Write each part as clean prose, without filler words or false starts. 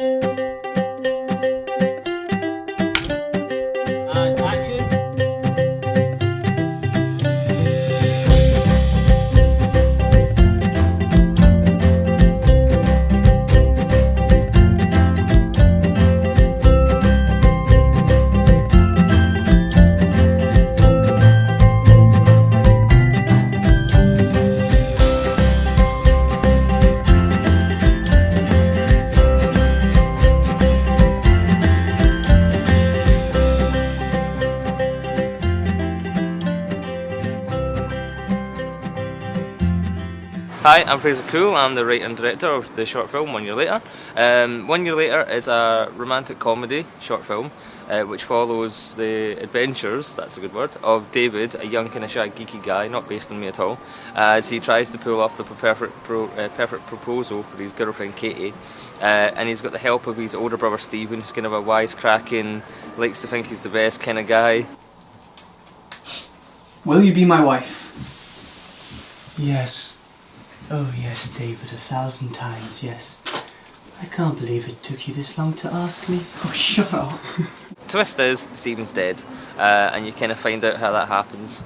And action. Hi, I'm Rachael. I'm the writer and director of the short film 1 Year Later. 1 Year Later is a romantic comedy short film which follows the adventures, that's a good word, of David, a young kind of shy geeky guy, not based on me at all, as he tries to pull off the perfect proposal for his girlfriend Katie. And he's got the help of his older brother Stephen, who's kind of a wisecracking, likes to think he's the best kind of guy. Will you be my wife? Yes. Oh yes, David, 1,000 times, yes. I can't believe it took you this long to ask me. Oh, shut up. Twist is Stephen's dead, and you kind of find out how that happens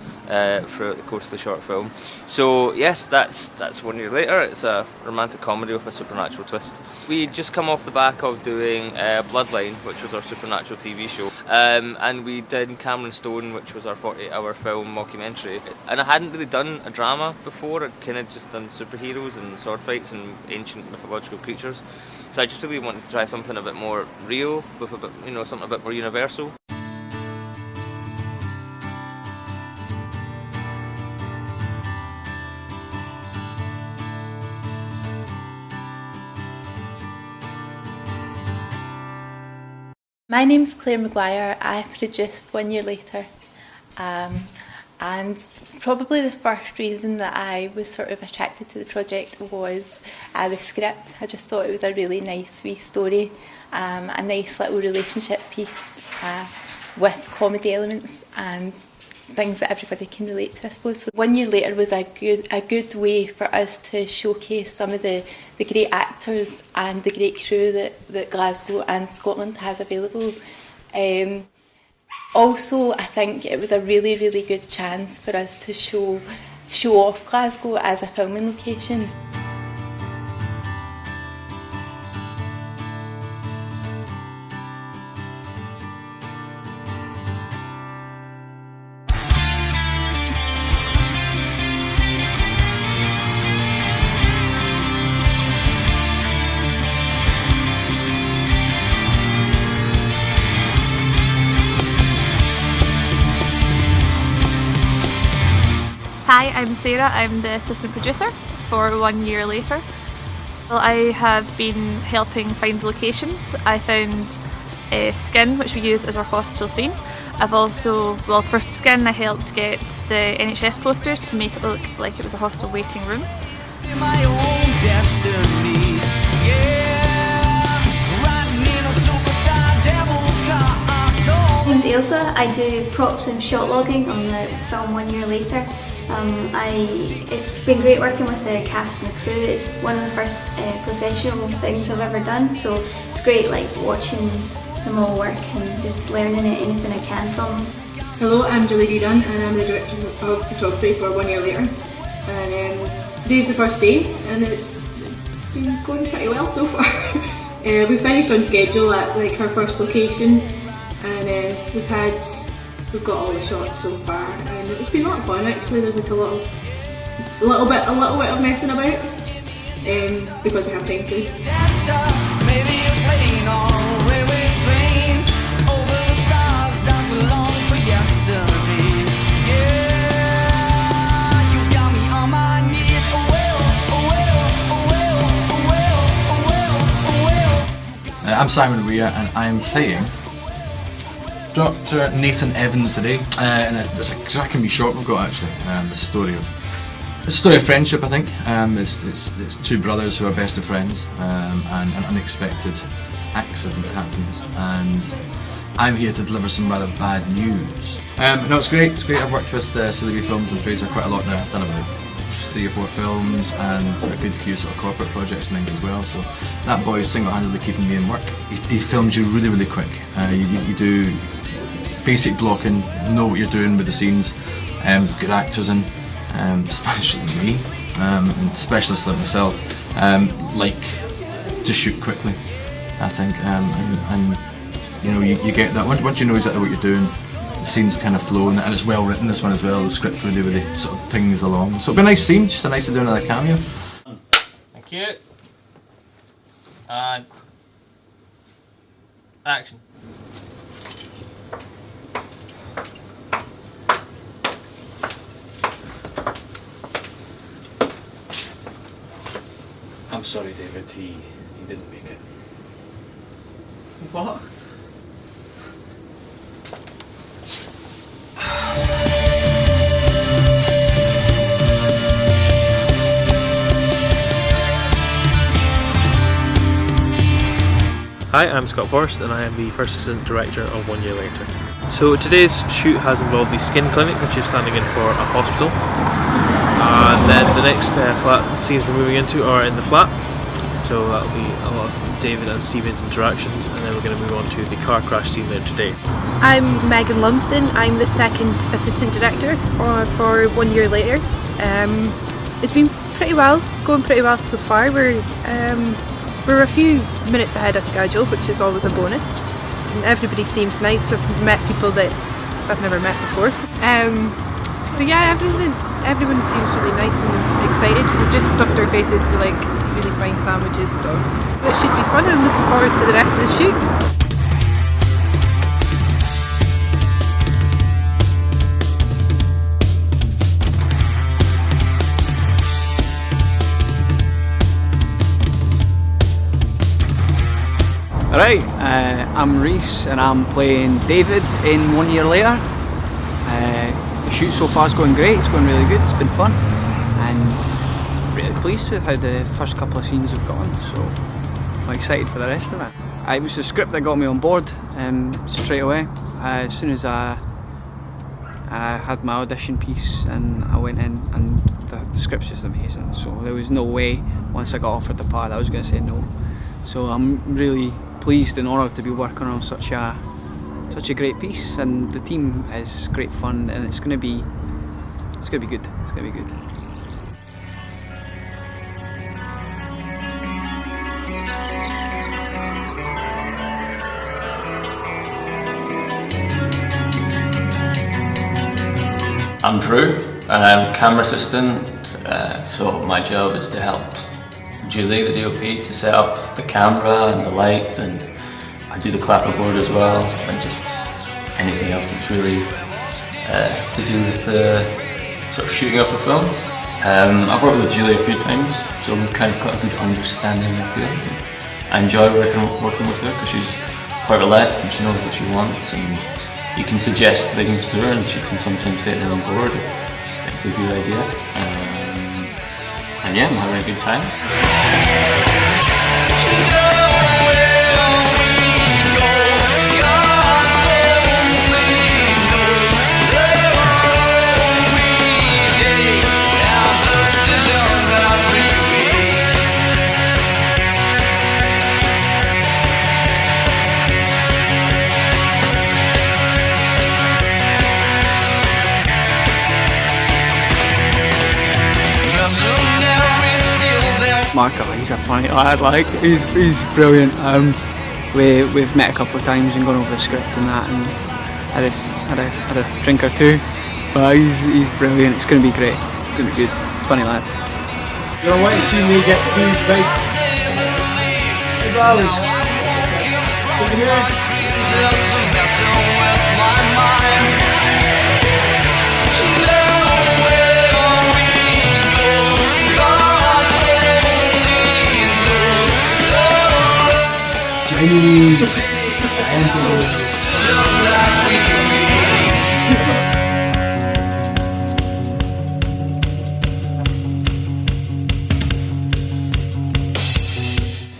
throughout the course of the short film. So yes, that's 1 Year Later. It's a romantic comedy with a supernatural twist. We just come off the back of doing Bloodline, which was our supernatural TV show, and we did Cameron Stone, which was our 48-hour film mockumentary. And I hadn't really done a drama before. I'd kind of just done superheroes and sword fights and ancient mythological creatures. So I just really wanted to try something a bit more real, with a bit, something a bit more universal. My name's Claire Maguire. I produced 1 Year Later, and probably the first reason that I was sort of attracted to the project was the script. I just thought it was a really nice wee story, a nice little relationship piece with comedy elements and things that everybody can relate to, I suppose. So 1 Year Later was a good way for us to showcase some of the great actors and the great crew that Glasgow and Scotland has available. Also, I think it was a really, really good chance for us to show off Glasgow as a filming location. Hi, I'm Sarah. I'm the assistant producer for 1 Year Later. Well, I have been helping find locations. I found Skin, which we use as our hospital scene. I've also, for Skin, I helped get the NHS posters to make it look like it was a hospital waiting room. My name's Elsa. I do props and shot logging on the film 1 Year Later. It's been great working with the cast and the crew. It's one of the first professional things I've ever done, so it's great watching them all work and just learning anything I can from them. Hello, I'm Julie Dunn and I'm the director of photography for 1 Year Later. And today's the first day and it's been going pretty well so far. We finished on schedule at our first location, and we've got all the shots so far, and it's been a lot of fun actually. There's a little bit of messing about because we have time to. I'm Simon Weir and I'm playing Dr. Nathan Evans today, and it's a cracking wee short we've got actually. It's a story of friendship, I think. It's two brothers who are best of friends, and an unexpected accident happens, and I'm here to deliver some rather bad news. No, it's great. I've worked with Silly Films and Fraser quite a lot now. I've done about 3 or 4 films and a good few sort of corporate projects and things as well. So that boy is single-handedly keeping me in work. He films you really, really quick. You do basic blocking, know what you're doing with the scenes. Good actors in, especially me, specialists like myself, like to shoot quickly, I think, and you know, you get that once you know exactly what you're doing, the scenes kind of flow, and it's well written, this one as well. The script really sort of pings along, so it'll be a nice scene, just a nice to do another cameo. Thank you. And action. I'm sorry, David, he didn't make it. What? Hi, I'm Scott Forrest and I am the first assistant director of 1 Year Later. So today's shoot has involved the skin clinic, which is standing in for a hospital. And then the next flat scenes we're moving into are in the flat. So that'll be a lot of David and Stephen's interactions, and then we're going to move on to the car crash scene later today. I'm Megan Lumsden. I'm the second assistant director for 1 Year Later. It's been going pretty well so far. We're a few minutes ahead of schedule, which is always a bonus. And everybody seems nice. I've met people that I've never met before. So yeah, everyone seems really nice and excited. We've just stuffed our faces with like really fine sandwiches, so it should be fun. I'm looking forward to the rest of the shoot. Alright, I'm Reese and I'm playing David in 1 Year Later. The shoot so far is going great, it's going really good, it's been fun, and really pleased with how the first couple of scenes have gone, so I'm excited for the rest of it. It was the script that got me on board straight away. As soon as I had my audition piece and I went in, and the script's just amazing, so there was no way once I got offered the part I was going to say no. So I'm really pleased and honoured to be working on such a great piece, and the team is great fun, and it's gonna be good. It's gonna be good. I'm Drew, and I'm camera assistant, so my job is to help Julie, the DOP, to set up the camera and the lights, and I do the clapperboard as well, and just anything else that's really to do with the sort of shooting of the film. I've worked with Julie a few times, so we've kind of got a good understanding of it. I enjoy working with her because she's quite relaxed and she knows what she wants, and you can suggest things to her and she can sometimes get them on board if it's a good idea. And yeah, I'm having a good time. Marco, he's a funny lad, like, he's brilliant. We've met a couple of times and gone over the script and that, and had a drink or two, but he's brilliant. It's going to be great, it's going to be good, funny lad. You don't want to see me get food, babe. Hey, Bali. Over here.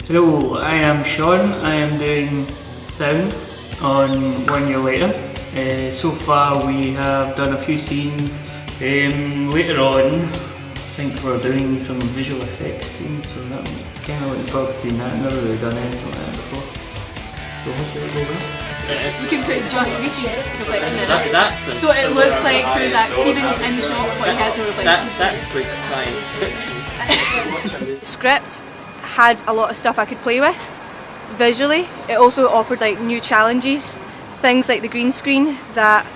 Hello, I am Sean. I am doing sound on 1 Year Later. So far we have done a few scenes. Later on think we're doing some visual effects scenes, so that I'm kind of looking forward to seeing that. I've never really done anything like that before. So hopefully it'll go well. We can put Josh Reese's reflection in it. That's So it looks like there's that Stephen's in the shot, but he has no reflection. That's quick science fiction. The script had a lot of stuff I could play with visually. It also offered like new challenges, things like the green screen that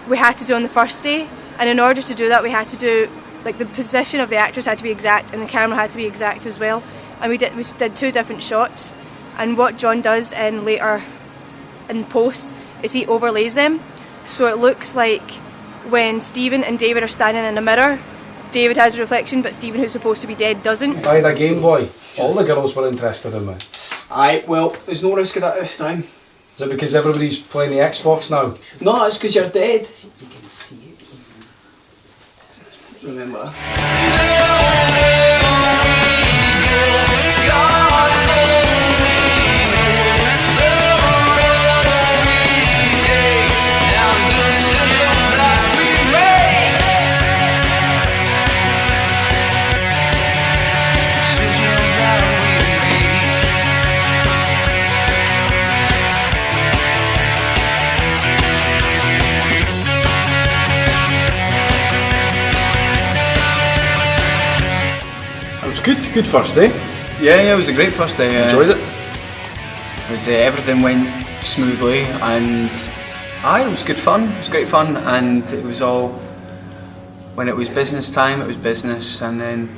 we had to do on the first day, and in order to do that we had to do like the position of the actors had to be exact and the camera had to be exact as well, and we did 2 different shots, and what John does in later in post is he overlays them so it looks like when Stephen and David are standing in a mirror, David has a reflection but Stephen, who's supposed to be dead, doesn't. I had a Game Boy. All the girls were interested in me. Aye, well, there's no risk of that this time. Is it because everybody's playing the Xbox now? No, it's because you're dead. Remember. Good first day. Yeah, it was a great first day. Enjoyed it? Everything went smoothly, and it was good fun. It was great fun, and it was all, when it was business time, it was business, and then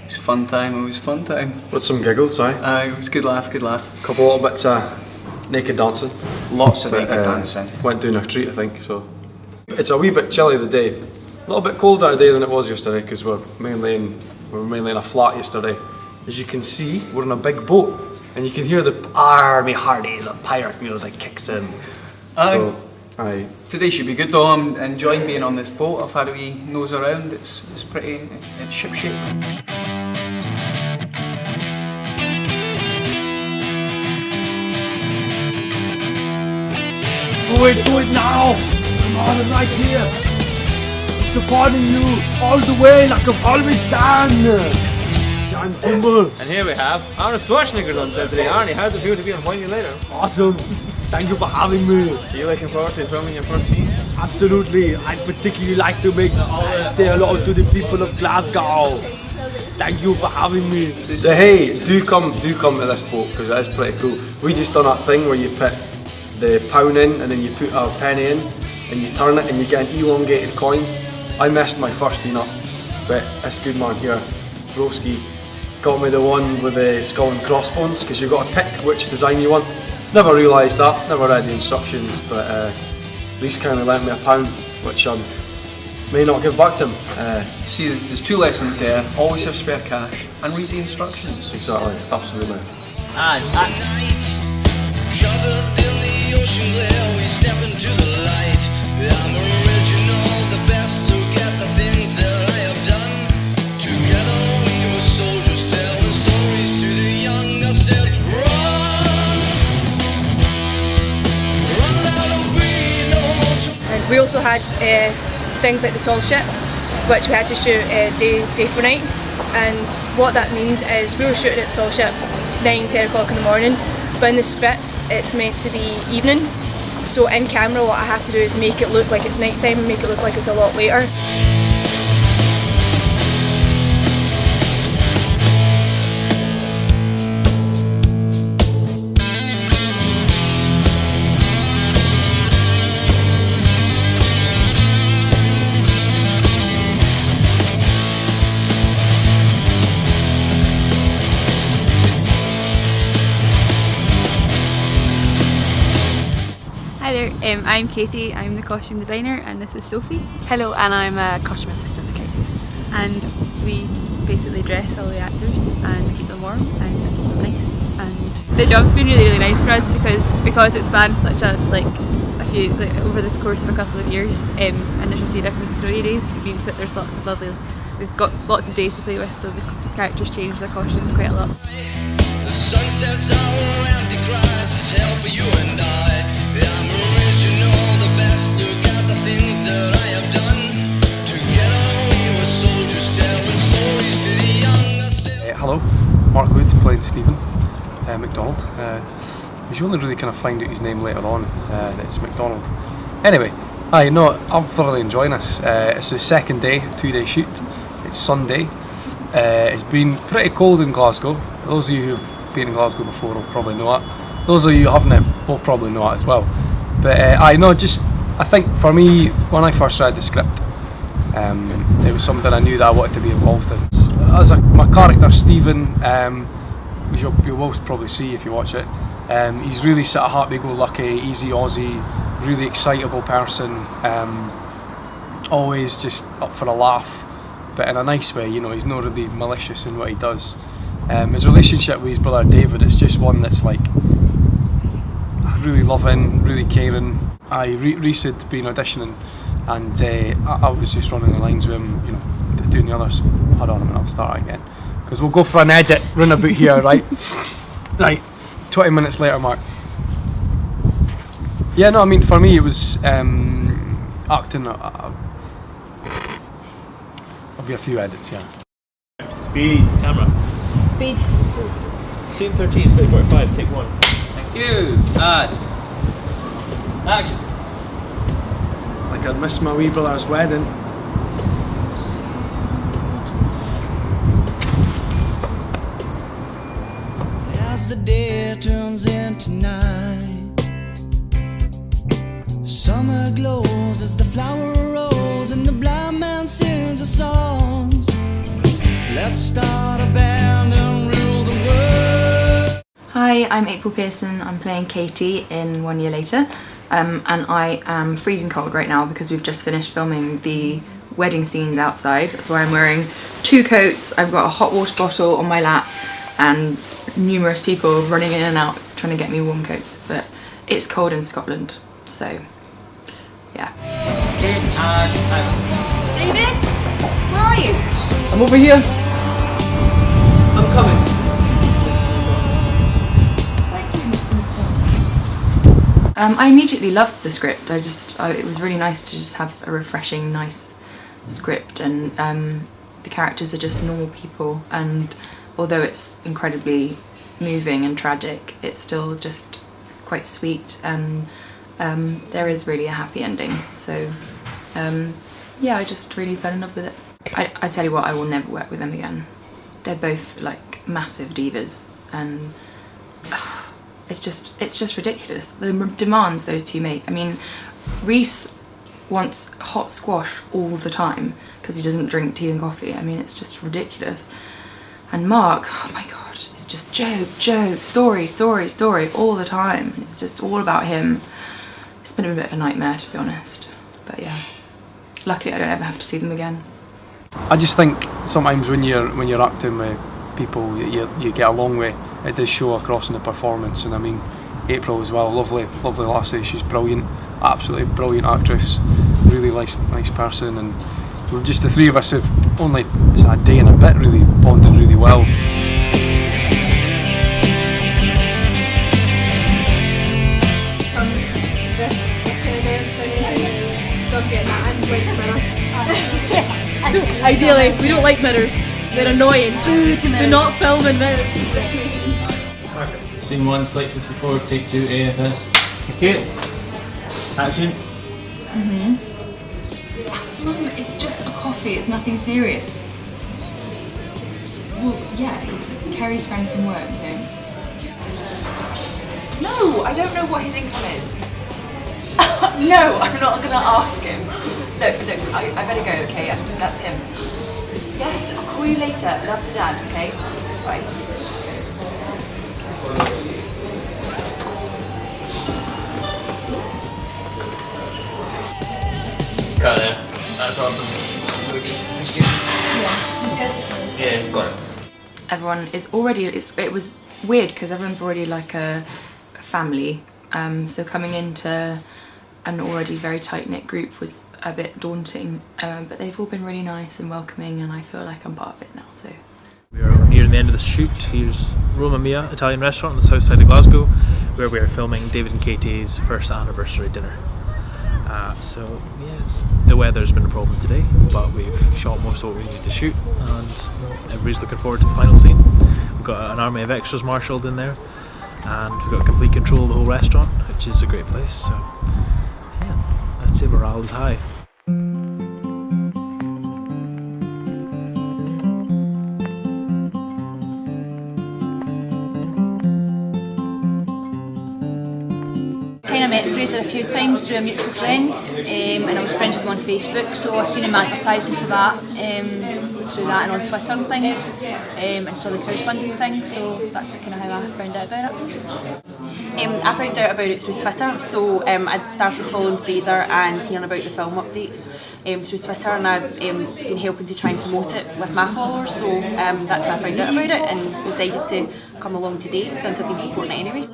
it was fun time, it was fun time. With some giggles, aye? It was good laugh, good laugh. Couple little bits of naked dancing. Lots of naked dancing. Went doing a treat, I think, so. It's a wee bit chilly today. A little bit colder today than it was yesterday, because we were mainly in a flat yesterday. As you can see, we're in a big boat, and you can hear the Army Hardy's and pirate music kicks in. So, aye. Today should be good though. I'm enjoying being on this boat. I've had a wee nose around. It's pretty, it's ship shape. Wait, do it now! Come on, I'm right here! Supporting you all the way like I've always done! I'm humble! And here we have Arnold Schwarzenegger on set today. Arnie, how's it feel to be on 1 year later? Awesome! Thank you for having me! Are you looking forward to filming your first scene? Absolutely! I'd particularly like to say hello to the people of Glasgow! Thank you for having me! So hey, do come to this boat, because it is pretty cool. We just done that thing where you put the pound in and then you put a penny in and you turn it and you get an elongated coin. I missed my first up, but this good man here, Broski, got me the one with the skull and crossbones, because you've got to pick which design you want. Never realised that, never read the instructions, but at least kind of lent me £1, which I may not give back to him. See, there's 2 lessons there. Always have spare cash and read the instructions. Exactly, absolutely. Covered in the ocean glare, we step into the light. I'm original, the best. Look at the things that I have done. Together we were soldiers, telling stories to the young. I said, run loud and free, no more to. And we also had things like the tall ship, which we had to shoot day for night. And what that means is we were shooting at the tall ship 9-10 o'clock in the morning. But in the script, it's meant to be evening. So in camera, what I have to do is make it look like it's night time and make it look like it's a lot later. Hi there, I'm Katie, I'm the costume designer, and this is Sophie. Hello, and I'm a costume assistant to Katie. And we basically dress all the actors and keep them warm and keep them nice. And the job's been really nice for us because it spans such over the course of a couple of years, and there's a few different story days. It means that there's lots of we've got lots of days to play with, so the characters change their costumes quite a lot. The sunsets are empty cries, it's hell for you and I. I'm original, the best. Look at the things that I have done. Together we were soldiers, telling McDonald. You only really kind of find out his name later on, that it's McDonald. Anyway, I'm thoroughly enjoying this. It's the second day, 2-day shoot. It's Sunday. It's been pretty cold in Glasgow. Those of you who've been in Glasgow before will probably know that. Those of you who haven't will probably know that as well. But I think for me, when I first read the script, it was something I knew that I wanted to be involved in. My character Stephen, which you'll most probably see if you watch it, he's really sort of happy-go-lucky, easy Aussie, really excitable person, always just up for a laugh, but in a nice way. He's not really malicious in what he does. His relationship with his brother David, it's just one that's like really loving, really caring. Reese had been auditioning, and I was just running the lines with him, doing the others. Hold on a minute, I'll start again, because we'll go for an edit run about here, right? Right, 20 minutes later, Mark. Yeah, no, I mean, for me it was acting. There'll be a few edits, yeah. Speed, camera. Speed. Scene 13, slate 45, take 1. Thank you. Action. Like I'd missed my wee brother's wedding. As the day turns into night, summer glows as the flower rolls and the blind man sings the songs. Let's start a band and rule the world. Hi, I'm April Pearson. I'm playing Katie in 1 Year Later, and I am freezing cold right now because we've just finished filming the wedding scenes outside. That's why I'm wearing 2 coats. I've got a hot water bottle on my lap and numerous people running in and out trying to get me warm coats, but it's cold in Scotland, so yeah. David, where are you? I'm over here. I'm coming. I immediately loved the script. It was really nice to just have a refreshing, nice script, and the characters are just normal people, and although it's incredibly moving and tragic, it's still just quite sweet, and there is really a happy ending. So yeah, I just really fell in love with it. I tell you what, I will never work with them again. They're both like massive divas, and it's just ridiculous, the demands those two make. I mean, Reese wants hot squash all the time because he doesn't drink tea and coffee. I mean, it's just ridiculous. And Mark, oh my god, it's just joke, story all the time. It's just all about him. It's been a bit of a nightmare, to be honest. But yeah, luckily I don't ever have to see them again. I just think sometimes when you're acting with people you get along with, it does show across in the performance. And I mean, April as well, lovely lassie. She's brilliant, absolutely brilliant actress, really nice person, and we've just, the three of us have only, it's a day and a bit, really bonded really well. Ideally, we don't like mirrors. They're annoying. Do not film in mirrors. Scene 1, slate 54, take 2, AFS. Okay. Action. Mum, it's just a coffee, it's nothing serious. Well, yeah, it's Kerry's friend from work, you know. No, I don't know what his income is. No, I'm not gonna ask him. Look, I better go, okay? I think that's him. Yes, I'll call you later. Love to Dad, okay? Bye. Got it. That's awesome. Yeah, got it. Everyone is already, it was weird because everyone's already like a family, so coming into an already very tight-knit group was a bit daunting, but they've all been really nice and welcoming, and I feel like I'm part of it now. So we are nearing the end of the shoot. Here's Roma Mia Italian restaurant on the south side of Glasgow, where we are filming David and Katie's first anniversary dinner. So yes, the weather's been a problem today, but we've shot most of what we needed to shoot, and everybody's looking forward to the final scene. We've got an army of extras marshalled in there, and we've got complete control of the whole restaurant, which is a great place. So yeah, I'd say morale is high. I met Fraser a few times through a mutual friend, and I was friends with him on Facebook, so I seen him advertising for that through that and on Twitter and things, and saw the crowdfunding thing, so that's kind of how I found out about it. I found out about it through Twitter, so I'd started following Fraser and hearing about the film updates through Twitter, and I've been helping to try and promote it with my followers, so that's how I found out about it and decided to come along today since I've been supporting it anyway.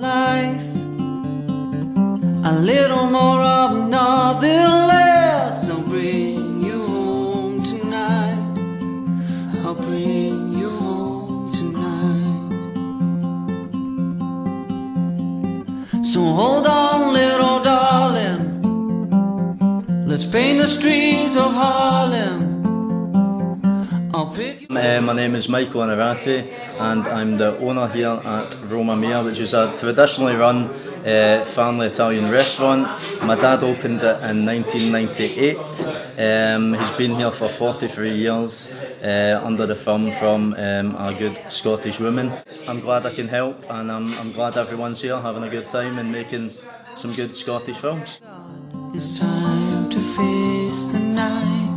A little more of nothing less. I'll bring you home tonight. I'll bring you home tonight. So hold on, little darling. Let's paint the streets of Harlem. I'll pick you. My name is Michael Anarati, and I'm the owner here at Roma Mia, which is a traditionally run family Italian restaurant. My dad opened it in 1998. He's been here for 43 years under the thumb from a good Scottish woman. I'm glad I can help, and I'm glad everyone's here having a good time and making some good Scottish films. It's time to face the night.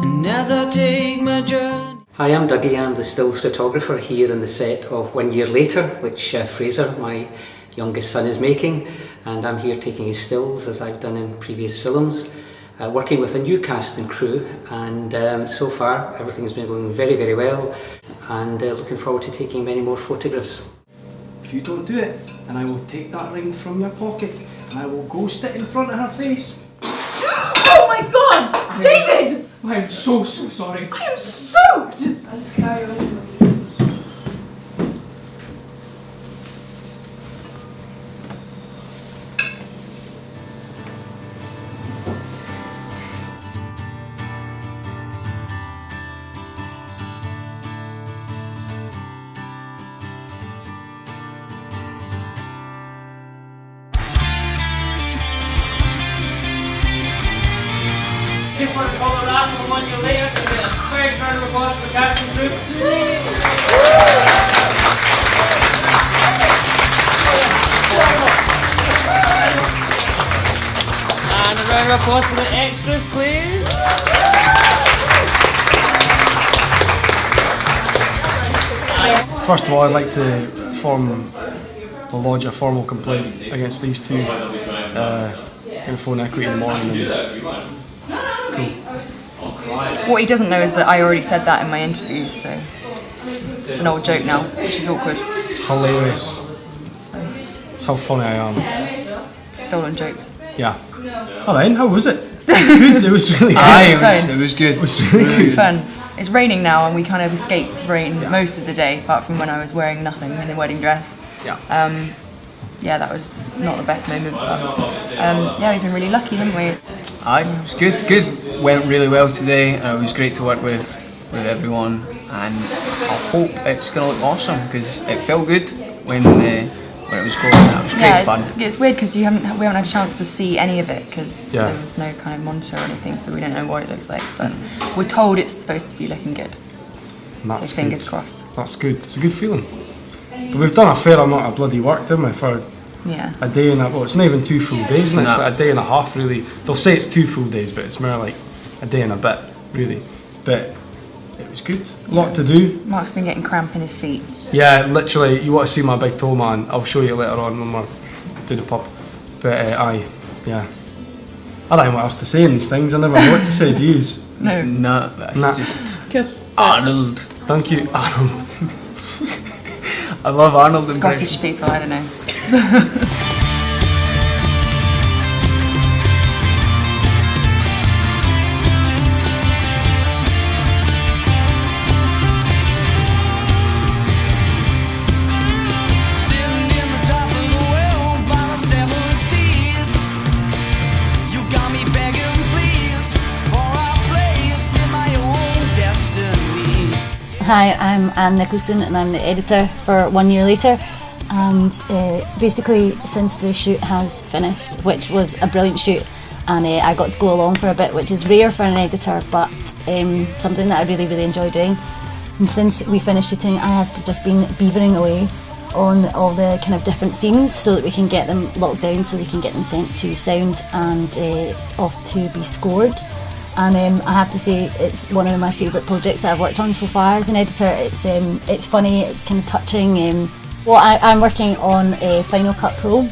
And as I take my journey. Hi, I'm Dougie. I'm the stills photographer here on the set of 1 Year Later, which Fraser, my youngest son, is making, and I'm here taking his stills as I've done in previous films, working with a new cast and crew, and so far everything's been going very, very well, and looking forward to taking many more photographs. If you don't do it, then I will take that ring from your pocket and I will ghost it in front of her face. Oh my god! David! I'm so sorry. I am soaked! Let's carry on. Just want to call a Rachael 1 Year Later to get a fair round of applause for the cast and crew. And a round of applause for the extras, please. First of all, I'd like to lodge a formal complaint against these two in phone equity in the morning. What he doesn't know is that I already said that in my interview, so it's an old joke now, which is awkward. It's hilarious. It's how funny I am. Stolen jokes. Yeah. Oh then, how was it? Good. It was really good. It was good. It was really It was good. fun. It's raining now, and we kind of escaped rain most of the day, apart from when I was wearing nothing in a wedding dress. Yeah. Yeah, that was not the best moment, but yeah, we've been really lucky, haven't we? Aye, it was good. Went really well today. It was great to work with everyone, and I hope it's going to look awesome because it felt good when it was going. It was great fun. It's weird because we haven't had a chance to see any of it because Yeah. there was no kind of monitor or anything, so we don't know what it looks like. But we're told it's supposed to be looking good. That's So fingers good. crossed. That's good. It's a good feeling. But we've done a fair amount of bloody work, didn't we, for Yeah. a day and a, well, it's not even 2 full days, isn't it? It's No. like a day and a half, really. They'll say it's 2 full days, but it's more like a day and a bit, really. But it was good. A lot to do. Mark's been getting cramp in his feet. Yeah, literally, you want to see my big toe, man, I'll show you later on when we're to the pub. But aye, yeah. I don't know what else to say in these things. I never know what to say to you. No, that's Nah. just Good. Arnold. Thank you, Arnold. I love Arnold impressions. Scottish people, I don't know. Sitting in the top of the world by the 7 seas. You got me begging, please, for a place in my own destiny. Hi, I'm Anne Nicholson and I'm the editor for 1 Year Later. and basically since the shoot has finished, which was a brilliant shoot, and I got to go along for a bit, which is rare for an editor, but something that I really enjoy doing. And since we finished shooting, I have just been beavering away on all the kind of different scenes so that we can get them locked down, so we can get them sent to sound and off to be scored. And I have to say, it's one of my favourite projects that I've worked on so far as an editor. It's funny, it's kind of touching. I'm working on a Final Cut Pro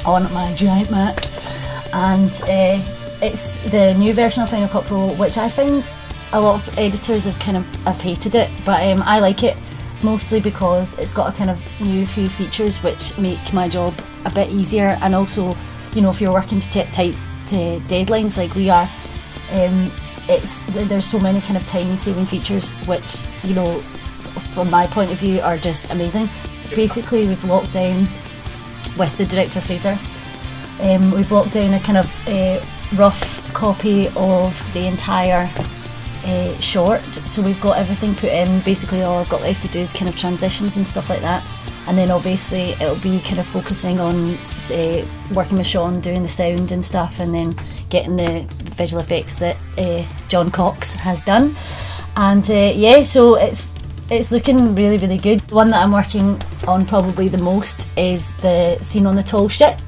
on my giant Mac, and it's the new version of Final Cut Pro, which I find a lot of editors have hated it, but I like it mostly because it's got a kind of new few features which make my job a bit easier. And also, you know, if you're working to tight deadlines like we are, there's so many kind of time-saving features which, you know, from my point of view are just amazing. Basically, we've locked down with the director Fraser. We've locked down a kind of rough copy of the entire short, so we've got everything put in. Basically all I've got left to do is kind of transitions and stuff like that, and then obviously it'll be kind of focusing on working with Sean doing the sound and stuff, and then getting the visual effects that John Cox has done. And so it's looking really good. The one that I'm working on probably the most is the scene on the tall ship,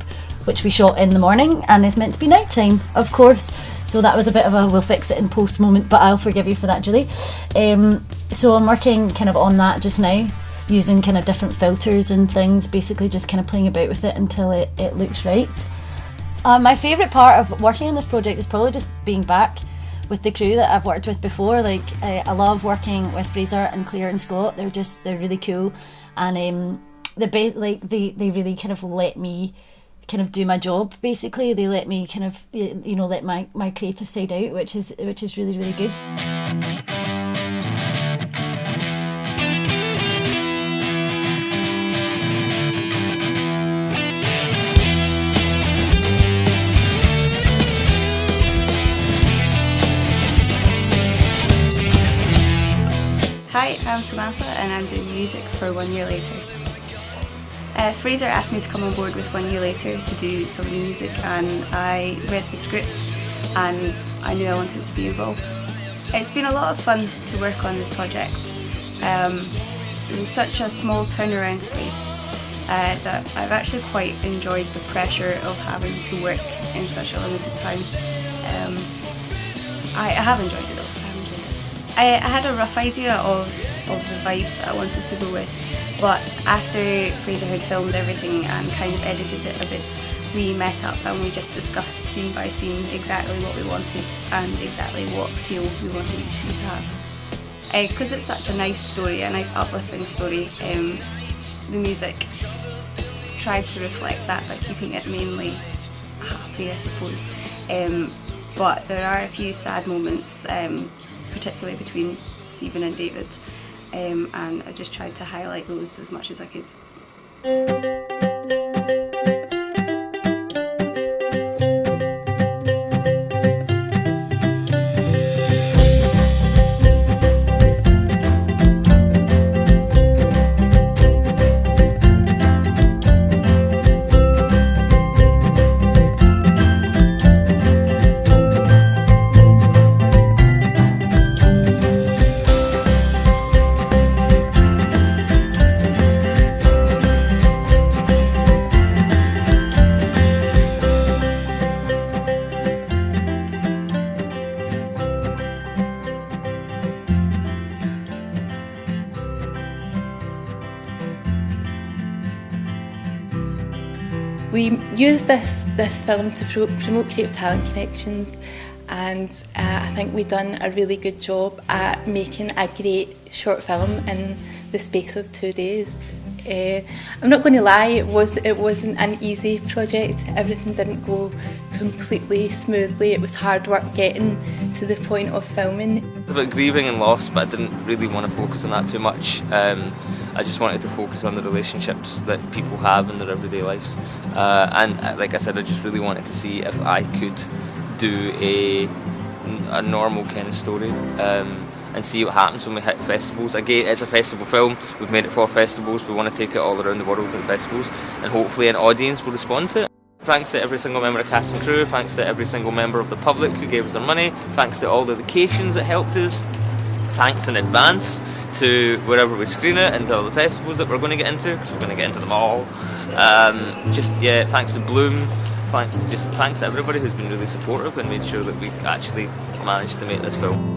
which we shot in the morning and is meant to be nighttime, of course. So that was a bit of a we'll fix it in post moment, but I'll forgive you for that, Julie. So I'm working kind of on that just now, using kind of different filters and things, basically just kind of playing about with it until it looks right. My favourite part of working on this project is probably just being back with the crew that I've worked with before. Like I love working with Fraser and Claire and Scott. They're really cool, and they really kind of let me kind of do my job. Basically, they let me kind of let my creative side out, which is really good. Hi, I'm Samantha and I'm doing music for 1 Year Later. Fraser asked me to come on board with 1 Year Later to do some music, and I read the script and I knew I wanted to be involved. It's been a lot of fun to work on this project. It was such a small turnaround space that I've actually quite enjoyed the pressure of having to work in such a limited time. I have enjoyed it though. I had a rough idea of the vibe that I wanted to go with, but after Fraser had filmed everything and kind of edited it a bit, we met up and we just discussed scene by scene exactly what we wanted and exactly what feel we wanted each scene to have. Because it's such a nice story, a nice uplifting story, the music tried to reflect that by keeping it mainly happy, I suppose. But there are a few sad moments, particularly between Stephen and David, and I just tried to highlight those as much as I could. We used this film to promote Creative Talent Connections, and I think we've done a really good job at making a great short film in the space of 2 days. I'm not going to lie, it wasn't an easy project. Everything didn't go completely smoothly. It was hard work getting to the point of filming. It's about grieving and loss, but I didn't really want to focus on that too much. I just wanted to focus on the relationships that people have in their everyday lives. And like I said, I just really wanted to see if I could do a normal kind of story and see what happens when we hit festivals. Again, it's a festival film. We've made it for festivals. We want to take it all around the world to the festivals, and hopefully an audience will respond to it. Thanks to every single member of cast and crew, thanks to every single member of the public who gave us their money, thanks to all the locations that helped us, thanks in advance to wherever we screen it and to all the festivals that we're going to get into, because we're going to get into them all. Thanks to Bloom, thanks to everybody who's been really supportive and made sure that we actually managed to make this film.